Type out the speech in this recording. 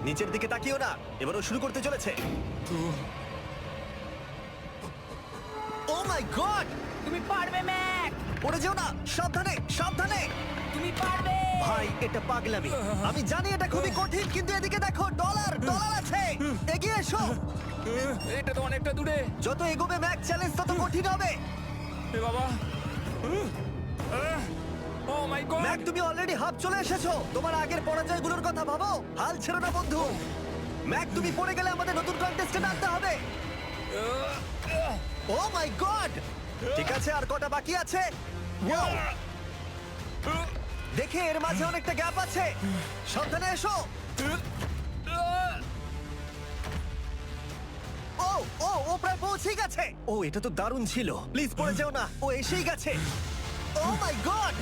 নিচের দিকে তাকিও না, এবারও শুরু করতে চলেছে। ও মাই গড! তুমি পারবে ম্যাক, পড়ে যেও না, সাবধানে সাবধানে। তুমি পারবে। ভাই এটা পাগলামি, আমি জানি এটা খুবই কঠিন, কিন্তু এদিকে দেখো, ডলার ডলার আছে। এগিয়ে এসো। এটা তো অনেকটা দূরে। যত এগোবে ম্যাক চ্যালেঞ্জ তত কঠিন হবে। এ বাবা, ও মাই গড। ম্যাক তুমি অলরেডি হাফ চলে এসেছো। তোমার আগের পরাজয়গুলোর কথা ভাবো, হাল ছেড়ো না বন্ধু। ম্যাক তুমি পড়ে গেলে আমাদের নতুন কন্টেস্টেন্ট আনতে হবে। ও মাই গড! ঠিক আছে, আর কটা বাকি আছে? Wow! দেখে এর মাঝে অনেকটা গ্যাপ আছে। সাবধানে এসো। ও ও ও প্রায় পৌঁছেই গেছে। ও এটা তো দারুণ ছিল। প্লিজ পড়ে যেও না, ও এসেই গেছে। ও মাই গড!